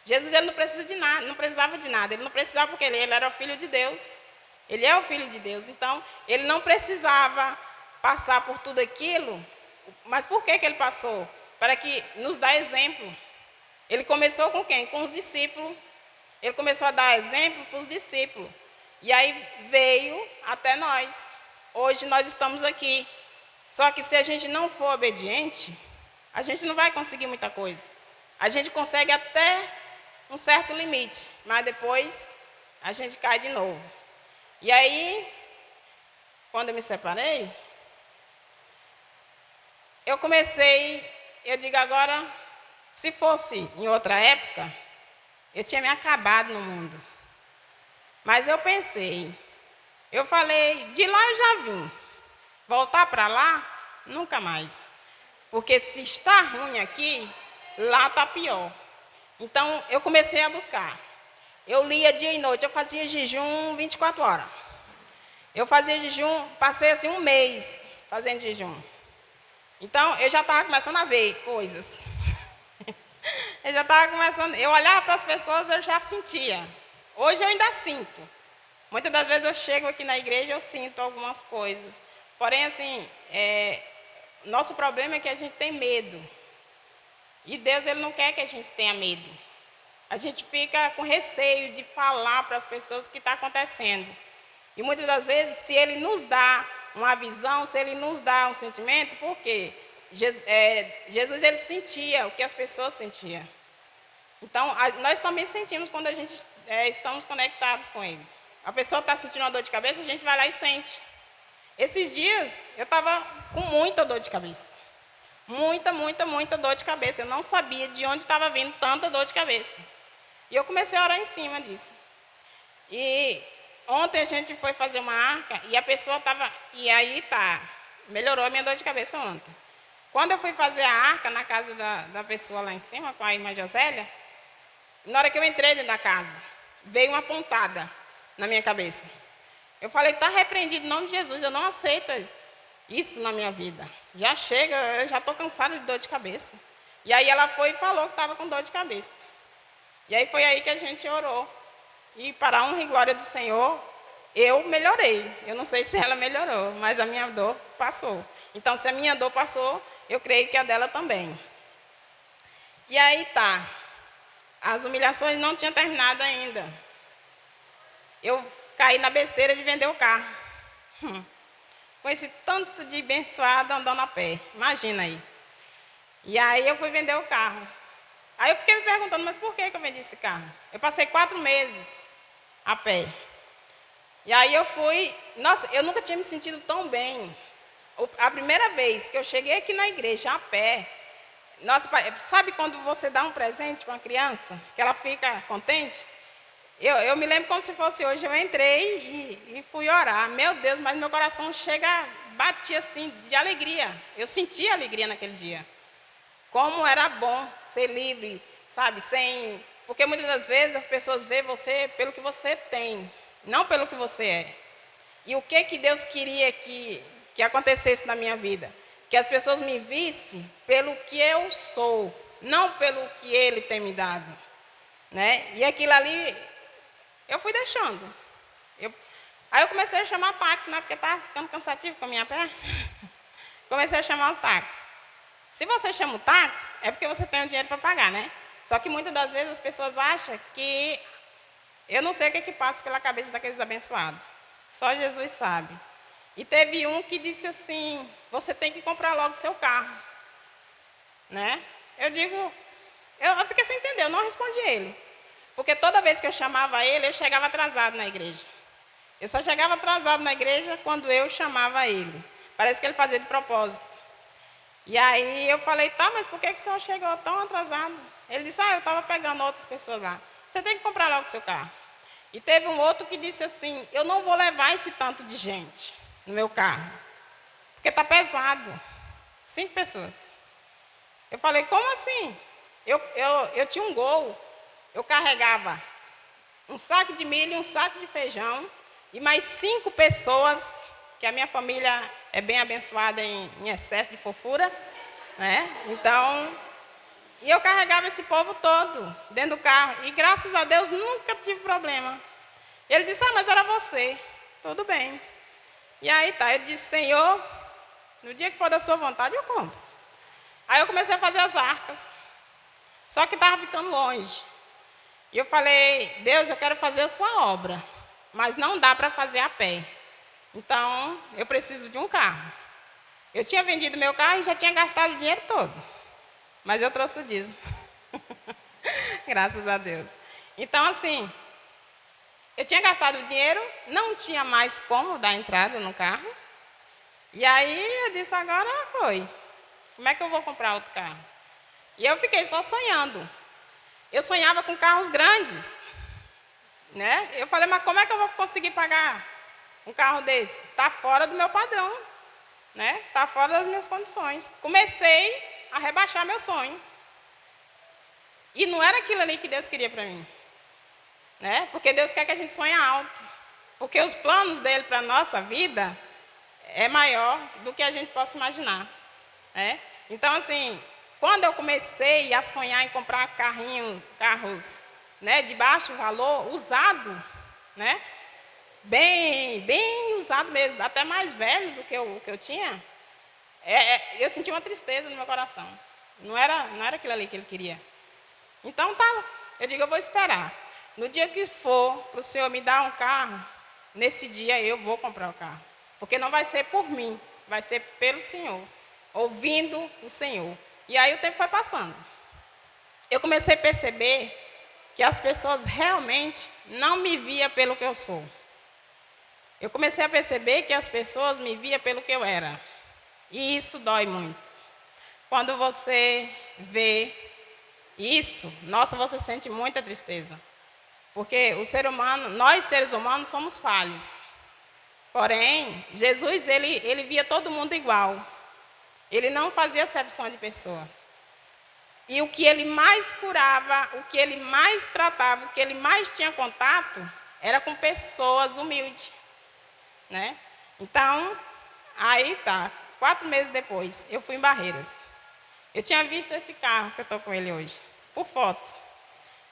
Jesus, Ele não precisa de nada, não precisava de nada. Ele não precisava porque Ele era o Filho de Deus. Ele é o Filho de Deus. Então, Ele não precisava passar por tudo aquilo. Mas por que Ele passou? Para que nos dá exemplo. Ele começou com quem? Com os discípulos. Ele começou a dar exemplo para os discípulos. E aí veio até nós. Hoje nós estamos aqui. Só que se a gente não for obediente, a gente não vai conseguir muita coisa. A gente consegue até um certo limite, mas depois a gente cai de novo. E aí, quando eu me separei, eu digo agora, se fosse em outra época, eu tinha me acabado no mundo. Mas eu pensei, eu falei, de lá eu já vim. Voltar para lá, nunca mais. Porque se está ruim aqui, lá está pior. Então, eu comecei a buscar. Eu lia dia e noite, eu fazia jejum 24 horas. Eu fazia jejum, passei assim um mês fazendo jejum. Então, eu já estava começando a ver coisas. Eu já estava começando, eu olhava para as pessoas, eu já sentia. Hoje eu ainda sinto. Muitas das vezes eu chego aqui na igreja, eu sinto algumas coisas. Porém, assim, nosso problema é que a gente tem medo. E Deus, Ele não quer que a gente tenha medo. A gente fica com receio de falar para as pessoas o que está acontecendo. E muitas das vezes, se Ele nos dá uma visão, se Ele nos dá um sentimento, por quê? Jesus, Ele sentia o que as pessoas sentiam. Então, nós também sentimos quando a gente estamos conectados com Ele. A pessoa está sentindo uma dor de cabeça, a gente vai lá e sente. Esses dias, eu estava com muita dor de cabeça. Muita dor de cabeça. Eu não sabia de onde estava vindo tanta dor de cabeça. E eu comecei a orar em cima disso. E ontem a gente foi fazer uma arca e a pessoa estava... E aí melhorou a minha dor de cabeça ontem. Quando eu fui fazer a arca na casa da pessoa lá em cima, com a irmã Josélia, na hora que eu entrei dentro da casa, veio uma pontada na minha cabeça. Eu falei, está repreendido em nome de Jesus, eu não aceito isso na minha vida. Já chega, eu já estou cansada de dor de cabeça. E aí ela foi e falou que estava com dor de cabeça. E aí foi aí que a gente orou. E para a honra e glória do Senhor, eu melhorei. Eu não sei se ela melhorou, mas a minha dor passou. Então, se a minha dor passou, eu creio que a dela também. E aí as humilhações não tinham terminado ainda. Eu caí na besteira de vender o carro. Com esse tanto de abençoado andando a pé. Imagina aí. E aí eu fui vender o carro. Aí eu fiquei me perguntando, mas por que eu vendi esse carro? Eu passei 4 meses a pé. E aí eu fui... Nossa, eu nunca tinha me sentido tão bem. A primeira vez que eu cheguei aqui na igreja a pé, Nossa, sabe quando você dá um presente para uma criança, que ela fica contente? Eu me lembro como se fosse hoje, eu entrei e fui orar. Meu Deus, mas meu coração batia assim, de alegria. Eu sentia alegria naquele dia. Como era bom ser livre, sabe? Porque muitas das vezes as pessoas veem você pelo que você tem, não pelo que você é. E o que Deus queria que acontecesse na minha vida? Que as pessoas me vissem pelo que eu sou, não pelo que Ele tem me dado. Né? E aquilo ali, eu fui deixando. Aí eu comecei a chamar táxi, né? Porque estava ficando cansativo com a minha pé. Comecei a chamar o táxi. Se você chama o táxi, é porque você tem o dinheiro para pagar, né? Só que muitas das vezes as pessoas acham que... Eu não sei o que passa pela cabeça daqueles abençoados. Só Jesus sabe. E teve um que disse assim, você tem que comprar logo o seu carro. Né? Eu fiquei sem entender, eu não respondi ele. Porque toda vez que eu chamava ele, eu chegava atrasado na igreja. Eu só chegava atrasado na igreja quando eu chamava ele. Parece que ele fazia de propósito. E aí eu falei, tá, mas por que o senhor chegou tão atrasado? Ele disse, eu estava pegando outras pessoas lá. Você tem que comprar logo o seu carro. E teve um outro que disse assim, eu não vou levar esse tanto de gente no meu carro. Porque está pesado. 5 pessoas. Eu falei, como assim? Eu tinha um Gol, eu carregava um saco de milho, um saco de feijão e mais 5 pessoas, que a minha família é bem abençoada em excesso de fofura, né? Então, e eu carregava esse povo todo dentro do carro e graças a Deus nunca tive problema. Ele disse, mas era você. Tudo bem. E aí tá, eu disse, Senhor, no dia que for da sua vontade eu compro. Aí eu comecei a fazer as arcas, só que estava ficando longe. E eu falei, Deus, eu quero fazer a sua obra, mas não dá para fazer a pé. Então, eu preciso de um carro. Eu tinha vendido meu carro e já tinha gastado o dinheiro todo. Mas eu trouxe o dízimo. Graças a Deus. Então, assim, eu tinha gastado o dinheiro, não tinha mais como dar entrada no carro. E aí eu disse, agora foi. Como é que eu vou comprar outro carro? E eu fiquei só sonhando. Eu sonhava com carros grandes. Né? Eu falei, mas como é que eu vou conseguir pagar um carro desse? Está fora do meu padrão. Né? Está fora das minhas condições. Comecei a rebaixar meu sonho. E não era aquilo ali que Deus queria para mim. Né? Porque Deus quer que a gente sonhe alto. Porque os planos dele para a nossa vida é maior do que a gente possa imaginar. Né? Então, assim, quando eu comecei a sonhar em comprar carros, né, de baixo valor, usado, né, bem usado mesmo, até mais velho do que eu tinha, eu senti uma tristeza no meu coração. Não era aquilo ali que ele queria. Então, tá, eu digo, eu vou esperar. No dia que for para o Senhor me dar um carro, nesse dia eu vou comprar o carro. Porque não vai ser por mim, vai ser pelo Senhor, ouvindo o Senhor. E aí o tempo foi passando. Eu comecei a perceber que as pessoas realmente não me viam pelo que eu sou. Eu comecei a perceber que as pessoas me viam pelo que eu era. E isso dói muito. Quando você vê isso, nossa, você sente muita tristeza. Porque o ser humano, nós seres humanos somos falhos. Porém, Jesus, ele via todo mundo igual. Ele não fazia acepção de pessoa. E o que ele mais curava, o que ele mais tratava, o que ele mais tinha contato, era com pessoas humildes. Né? Então, aí tá. 4 meses depois, eu fui em Barreiras. Eu tinha visto esse carro que eu estou com ele hoje, por foto.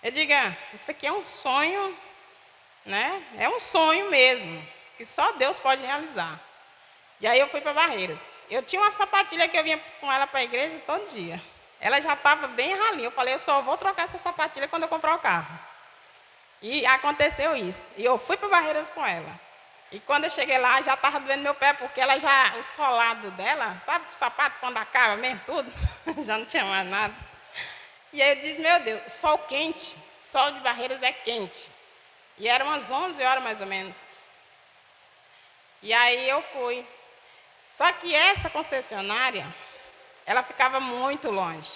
Eu digo, isso aqui é um sonho, né? É um sonho mesmo, que só Deus pode realizar. E aí eu fui para Barreiras. Eu tinha uma sapatilha que eu vinha com ela para a igreja todo dia. Ela já estava bem ralinha. Eu falei, eu só vou trocar essa sapatilha quando eu comprar o carro. E aconteceu isso. E eu fui para Barreiras com ela. E quando eu cheguei lá, já estava doendo meu pé, porque o solado dela, sabe o sapato quando acaba mesmo tudo? Já não tinha mais nada. E aí eu disse, meu Deus, sol quente, sol de Barreiras é quente. E eram umas 11 horas mais ou menos. E aí eu fui. Só que essa concessionária, ela ficava muito longe.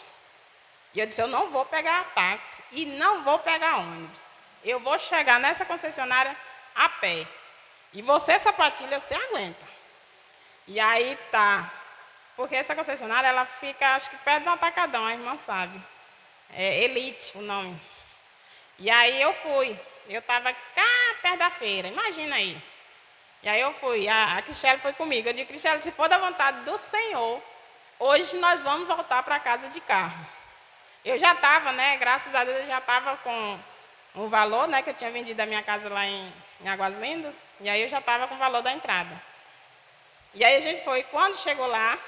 E eu disse, eu não vou pegar táxi e não vou pegar ônibus. Eu vou chegar nessa concessionária a pé. E você, sapatilha, você aguenta. E aí tá. Porque essa concessionária, ela fica, acho que perto do Atacadão, a irmã sabe. É Elite o nome. E aí eu fui. Eu estava cá perto da feira, imagina aí. E aí eu fui, a Cristiane foi comigo. Eu disse, Cristiane, se for da vontade do Senhor, hoje nós vamos voltar para casa de carro. Eu já estava, né, graças a Deus, eu já estava com o valor, né, que eu tinha vendido a minha casa lá em Águas Lindas. E aí eu já estava com o valor da entrada. E aí a gente foi, quando chegou lá,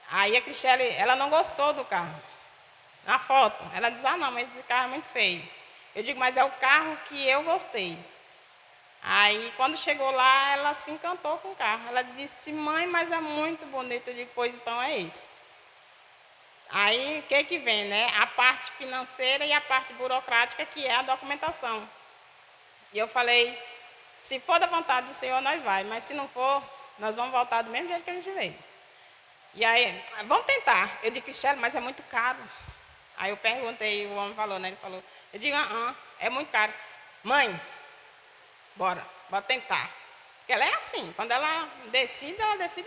aí a Cristiane, ela não gostou do carro. Na foto, ela diz, não, mas esse carro é muito feio. Eu digo, mas é o carro que eu gostei. Aí, quando chegou lá, ela se encantou com o carro. Ela disse, mãe, mas é muito bonito. Eu digo, pois então é esse. Aí, o que vem, né? A parte financeira e a parte burocrática, que é a documentação. E eu falei, se for da vontade do Senhor, nós vai. Mas se não for, nós vamos voltar do mesmo jeito que a gente veio. E aí, vamos tentar. Eu digo, Cristiane, mas é muito caro. Aí eu perguntei, o homem falou, né? Ele falou, eu digo, é muito caro. Mãe, bora tentar. Porque ela é assim, quando ela decide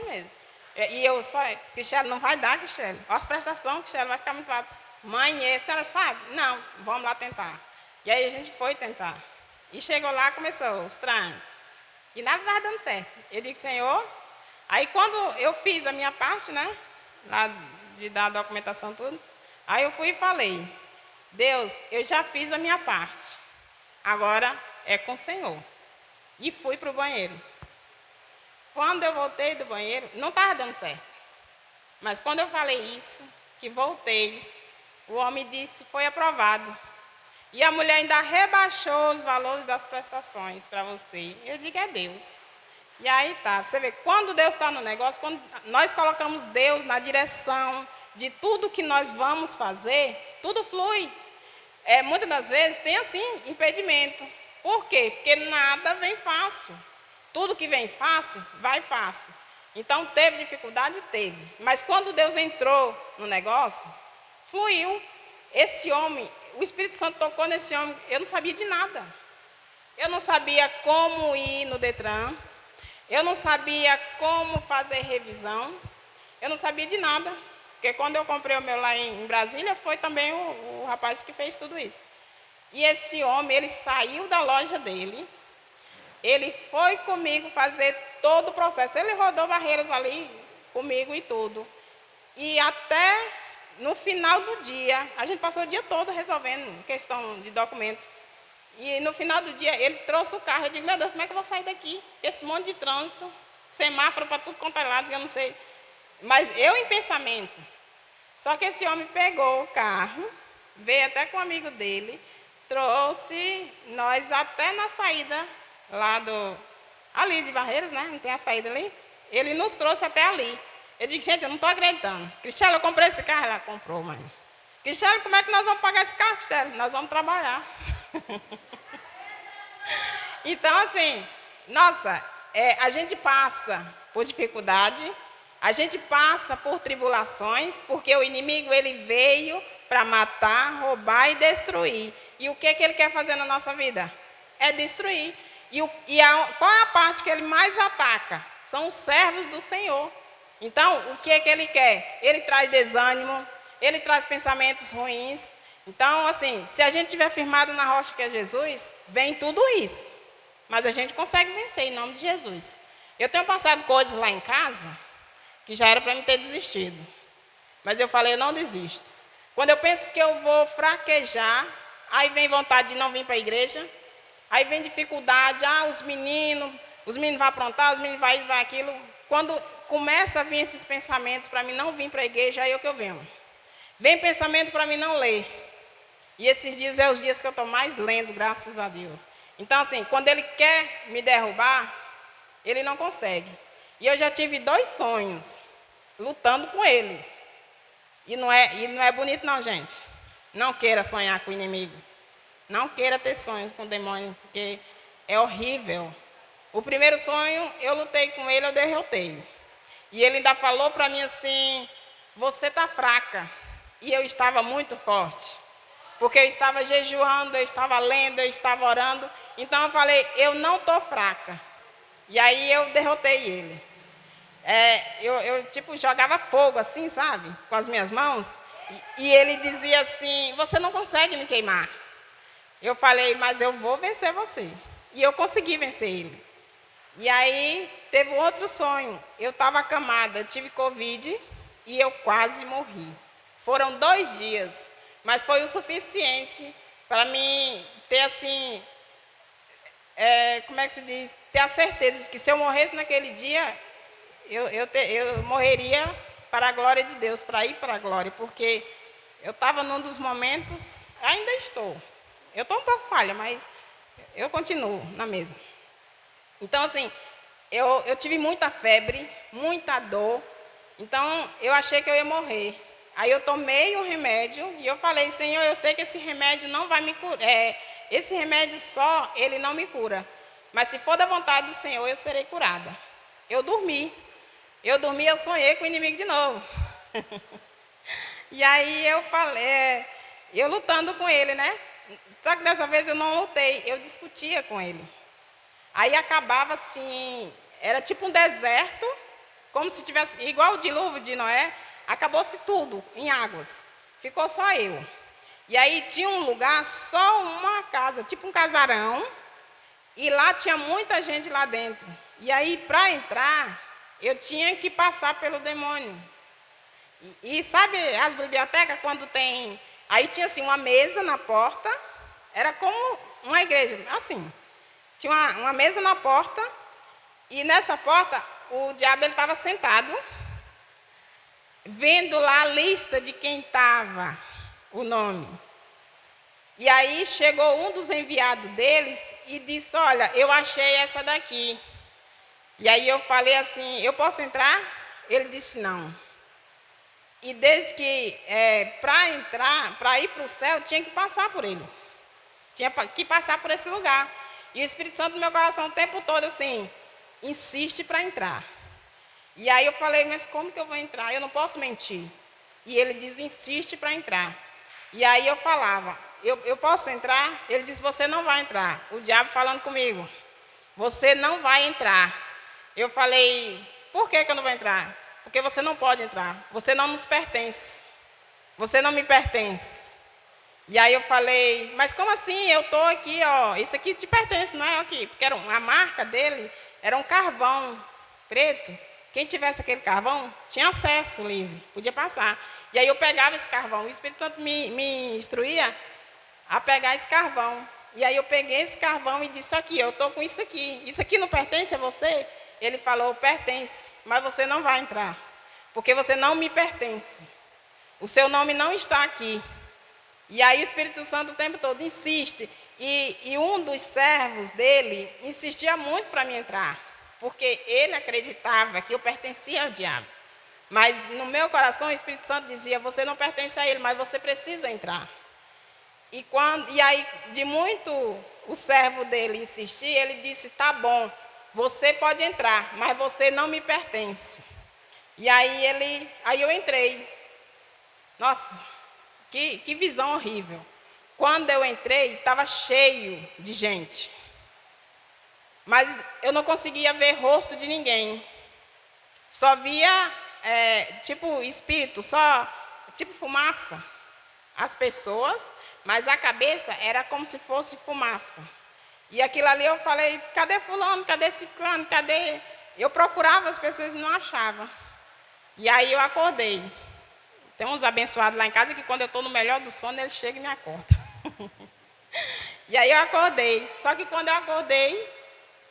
mesmo. E eu só, Cristiane, não vai dar, Cristiane. Olha as prestações, Cristiane, vai ficar muito alto. Mãe, a senhora sabe? Não, vamos lá tentar. E aí a gente foi tentar. E chegou lá, começou os trâmites. E nada estava dando certo. Eu digo, Senhor, aí quando eu fiz a minha parte, né? Lá de dar a documentação, tudo. Aí eu fui e falei, Deus, eu já fiz a minha parte, agora é com o Senhor. E fui para o banheiro. Quando eu voltei do banheiro, não estava dando certo. Mas quando eu falei isso, que voltei, o homem disse, foi aprovado. E a mulher ainda rebaixou os valores das prestações para você. Eu digo, é Deus. E aí tá, você vê, quando Deus está no negócio, quando nós colocamos Deus na direção de tudo que nós vamos fazer, tudo flui. Muitas das vezes tem assim, impedimento. Por quê? Porque nada vem fácil. Tudo que vem fácil, vai fácil. Então teve dificuldade? Teve. Mas quando Deus entrou no negócio, fluiu. Esse homem, o Espírito Santo tocou nesse homem, eu não sabia de nada. Eu não sabia como ir no Detran. Eu não sabia como fazer revisão. Eu não sabia de nada. Porque quando eu comprei o meu lá em Brasília, foi também o rapaz que fez tudo isso. E esse homem, ele saiu da loja dele, ele foi comigo fazer todo o processo. Ele rodou barreiras ali comigo e tudo. E até no final do dia, a gente passou o dia todo resolvendo questão de documento. E no final do dia, ele trouxe o carro. Eu digo, meu Deus, como é que eu vou sair daqui? Esse monte de trânsito, semáforo para tudo quanto é lado, eu não sei. Mas eu em pensamento. Só que esse homem pegou o carro, veio até com um amigo dele, trouxe nós até na saída lá ali de Barreiras, né? Não tem a saída ali. Ele nos trouxe até ali. Eu digo, gente, eu não estou acreditando. Cristiane, eu comprei esse carro. Ela comprou, mãe. Cristiane, como é que nós vamos pagar esse carro, Cristiane? Nós vamos trabalhar. Então, assim, nossa, a gente passa por dificuldade, a gente passa por tribulações, porque o inimigo ele veio para matar, roubar e destruir. E o que ele quer fazer na nossa vida? É destruir. Qual é a parte que ele mais ataca? São os servos do Senhor. Então, o que ele quer? Ele traz desânimo, ele traz pensamentos ruins. Então, assim, se a gente estiver firmado na rocha que é Jesus, vem tudo isso. Mas a gente consegue vencer em nome de Jesus. Eu tenho passado coisas lá em casa que já era para mim ter desistido. Mas eu falei, eu não desisto. Quando eu penso que eu vou fraquejar, aí vem vontade de não vir para a igreja, aí vem dificuldade, os meninos vão aprontar, os meninos vão isso, vai aquilo. Quando começa a vir esses pensamentos para mim não vir para a igreja, aí é o que eu venho. Vem pensamento para mim não ler. E esses dias é os dias que eu estou mais lendo, graças a Deus. Então, assim, quando ele quer me derrubar, ele não consegue. E eu já tive 2 sonhos, lutando com ele. E não é bonito não, gente. Não queira sonhar com o inimigo. Não queira ter sonhos com o demônio, porque é horrível. O primeiro sonho, eu lutei com ele, eu derrotei. E ele ainda falou para mim assim, você está fraca. e eu estava muito forte. Porque eu estava jejuando, eu estava lendo, eu estava orando. Então eu falei, eu não estou fraca. E aí eu derrotei ele. Eu tipo, jogava fogo assim, sabe? Com as minhas mãos. E ele dizia assim, você não consegue me queimar. Eu falei, mas eu vou vencer você. E eu consegui vencer ele. E aí teve um outro sonho. Eu estava acamada, eu tive Covid e eu quase morri. Foram 2 dias, mas foi o suficiente para mim ter assim, como é que se diz? Ter a certeza de que se eu morresse naquele dia, eu morreria para a glória de Deus, para ir para a glória, porque eu estava num dos momentos, ainda estou. Eu estou um pouco falha, mas eu continuo na mesma. Então, assim, eu tive muita febre, muita dor. Então, eu achei que eu ia morrer. Aí eu tomei um remédio e eu falei, Senhor, eu sei que esse remédio não vai me curar. Esse remédio só, ele não me cura. Mas se for da vontade do Senhor, eu serei curada. Eu dormi. Eu sonhei com o inimigo de novo. E aí eu falei, eu lutando com ele, né? Só que dessa vez eu não lutei, eu discutia com ele. Aí acabava assim, era tipo um deserto, como se tivesse, igual o dilúvio de Noé, acabou-se tudo em águas. Ficou só eu. E aí tinha um lugar, só uma casa, tipo um casarão, e lá tinha muita gente lá dentro. E aí para entrar, eu tinha que passar pelo demônio. E sabe as bibliotecas quando tem... Aí tinha assim uma mesa na porta, era como uma igreja, assim. Tinha uma mesa na porta, e nessa porta o diabo estava sentado, vendo lá a lista de quem estava, o nome. E aí chegou um dos enviados deles e disse, olha, eu achei essa daqui. E aí eu falei assim, eu posso entrar? Ele disse não. E desde que para entrar, para ir para o céu, tinha que passar por ele. Tinha que passar por esse lugar. E o Espírito Santo no meu coração o tempo todo assim, insiste para entrar. E aí eu falei, mas como que eu vou entrar? Eu não posso mentir. E ele diz, insiste para entrar. E aí eu falava, eu posso entrar? Ele disse, você não vai entrar. O diabo falando comigo, você não vai entrar. Eu falei, por que eu não vou entrar? Porque você não pode entrar, você não nos pertence, você não me pertence. E aí eu falei, mas como assim? Eu estou aqui, ó, isso aqui te pertence, não é aqui? Porque a marca dele era um carvão preto. Quem tivesse aquele carvão tinha acesso livre, podia passar. E aí eu pegava esse carvão, o Espírito Santo me instruía a pegar esse carvão. E aí eu peguei esse carvão e disse, aqui, eu estou com isso aqui não pertence a você? Ele falou, pertence, mas você não vai entrar, porque você não me pertence. O seu nome não está aqui. E aí o Espírito Santo o tempo todo insiste. E um dos servos dele insistia muito para mim entrar, porque ele acreditava que eu pertencia ao diabo. Mas no meu coração o Espírito Santo dizia, você não pertence a ele, mas você precisa entrar. E aí, de muito o servo dele insistir, ele disse, tá bom, você pode entrar, mas você não me pertence. E aí eu entrei. Nossa, que visão horrível. Quando eu entrei, estava cheio de gente. Mas eu não conseguia ver rosto de ninguém. Só via, tipo espírito, só tipo fumaça. As pessoas, mas a cabeça era como se fosse fumaça. E aquilo ali eu falei, cadê fulano, cadê ciclano, cadê? Eu procurava as pessoas e não achava. E aí eu acordei. Tem uns abençoados lá em casa que quando eu estou no melhor do sono, eles chegam e me acordam. E aí eu acordei. Só que quando eu acordei,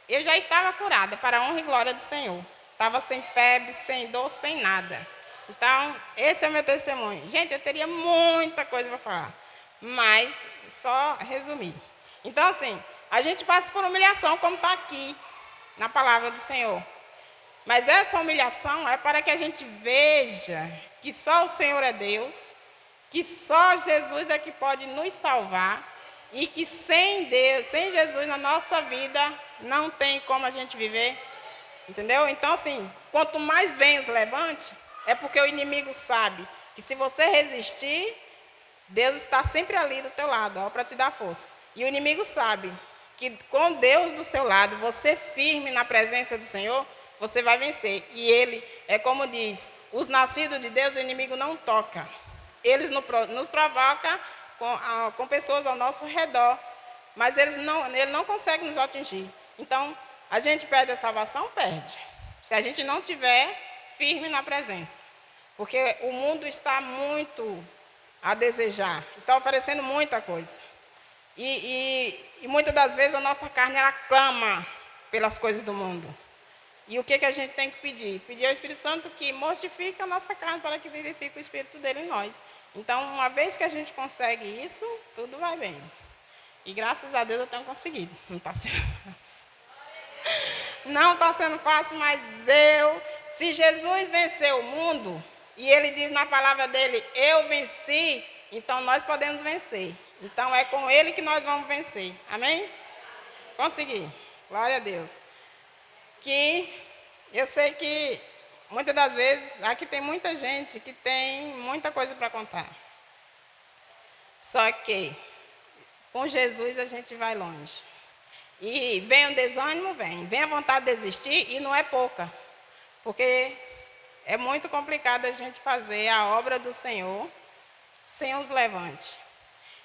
eu já estava curada, para a honra e glória do Senhor. Estava sem febre, sem dor, sem nada. Então, esse é o meu testemunho. Gente, eu teria muita coisa para falar, mas só resumir. Então, assim, a gente passa por humilhação, como está aqui na palavra do Senhor. Mas essa humilhação é para que a gente veja que só o Senhor é Deus, que só Jesus é que pode nos salvar e que sem Deus, sem Jesus na nossa vida, não tem como a gente viver. Entendeu? Então, assim, quanto mais vem os levantes, é porque o inimigo sabe que se você resistir, Deus está sempre ali do teu lado, para te dar força. E o inimigo sabe que com Deus do seu lado, você firme na presença do Senhor, você vai vencer. E ele, é como diz, os nascidos de Deus, o inimigo não toca. Eles nos provocam com pessoas ao nosso redor, mas ele não consegue nos atingir. Então, a gente perde a salvação? Perde. Se a gente não tiver firme na presença. Porque o mundo está muito a desejar, está oferecendo muita coisa. E muitas das vezes a nossa carne, ela clama pelas coisas do mundo. E o que a gente tem que pedir? Pedir ao Espírito Santo que mortifique a nossa carne para que vivifique o Espírito dele em nós. Então, uma vez que a gente consegue isso, tudo vai bem. E graças a Deus eu tenho conseguido. Não está sendo fácil. Não está sendo fácil, mas se Jesus venceu o mundo, e ele diz na palavra dele, eu venci, então nós podemos vencer. Então é com ele que nós vamos vencer. Amém? Consegui. Glória a Deus. Que eu sei que muitas das vezes, aqui tem muita gente que tem muita coisa para contar. Só que com Jesus a gente vai longe. E vem o desânimo, vem a vontade de desistir, e não é pouca. Porque é muito complicado a gente fazer a obra do Senhor sem os levantes.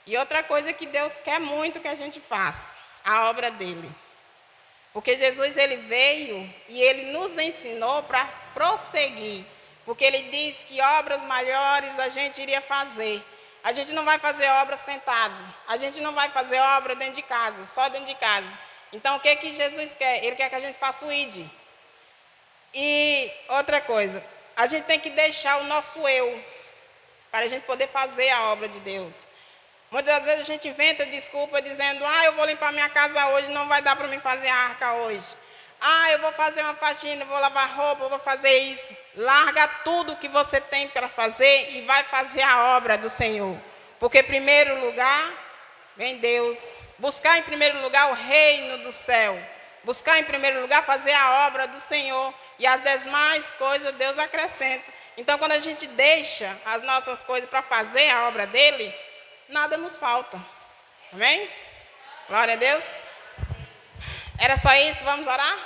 E outra coisa que Deus quer muito que a gente faça, a obra dele. Porque Jesus, ele veio e ele nos ensinou para prosseguir. Porque ele disse que obras maiores a gente iria fazer. A gente não vai fazer obra sentado. A gente não vai fazer obra dentro de casa, só dentro de casa. Então, o que Jesus quer? Ele quer que a gente faça o ID. E outra coisa, a gente tem que deixar o nosso eu, para a gente poder fazer a obra de Deus. Muitas das vezes a gente inventa desculpa dizendo, eu vou limpar minha casa hoje, não vai dar para mim fazer a arca hoje. Eu vou fazer uma faxina, vou lavar roupa, vou fazer isso. Larga tudo que você tem para fazer e vai fazer a obra do Senhor. Porque em primeiro lugar, vem Deus. Buscar em primeiro lugar o reino do céu. Buscar em primeiro lugar fazer a obra do Senhor. E as demais coisas Deus acrescenta. Então, quando a gente deixa as nossas coisas para fazer a obra dele, nada nos falta. Amém? Glória a Deus. Era só isso? Vamos orar?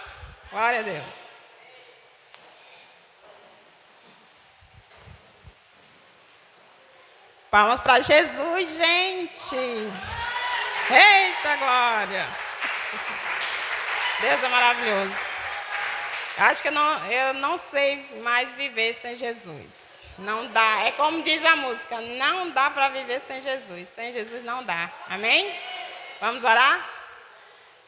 Glória a Deus. Palmas para Jesus, gente. Eita glória. Deus é maravilhoso. Acho que eu não sei mais viver sem Jesus. Não dá. É como diz a música, não dá para viver sem Jesus. Sem Jesus não dá. Amém? Vamos orar?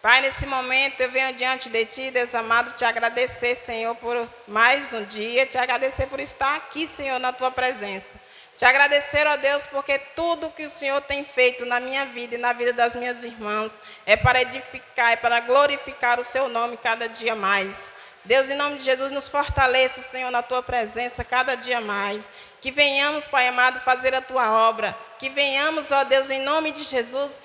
Pai, nesse momento eu venho diante de Ti, Deus amado, te agradecer, Senhor, por mais um dia. Te agradecer por estar aqui, Senhor, na Tua presença. Te agradecer, ó Deus, porque tudo que o Senhor tem feito na minha vida e na vida das minhas irmãs é para edificar, é para glorificar o Seu nome cada dia mais. Deus, em nome de Jesus, nos fortaleça, Senhor, na Tua presença cada dia mais. Que venhamos, Pai amado, fazer a Tua obra. Que venhamos, ó Deus, em nome de Jesus,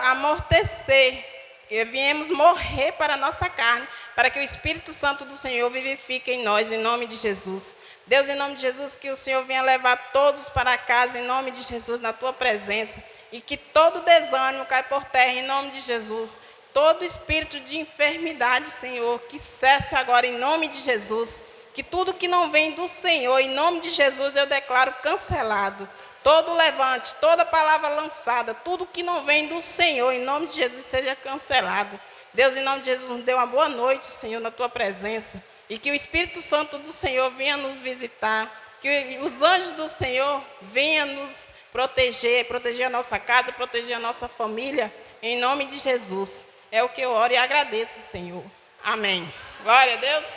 amortecer. Que viemos morrer para a nossa carne, para que o Espírito Santo do Senhor vivifique em nós, em nome de Jesus. Deus, em nome de Jesus, que o Senhor venha levar todos para casa, em nome de Jesus, na Tua presença. E que todo desânimo caia por terra, em nome de Jesus. Todo espírito de enfermidade, Senhor, que cesse agora, em nome de Jesus. Que tudo que não vem do Senhor, em nome de Jesus, eu declaro cancelado. Todo levante, toda palavra lançada, tudo que não vem do Senhor, em nome de Jesus, seja cancelado. Deus, em nome de Jesus, nos dê uma boa noite, Senhor, na Tua presença. E que o Espírito Santo do Senhor venha nos visitar. Que os anjos do Senhor venham nos proteger a nossa casa, proteger a nossa família, em nome de Jesus. É o que eu oro e agradeço, Senhor. Amém. Glória a Deus.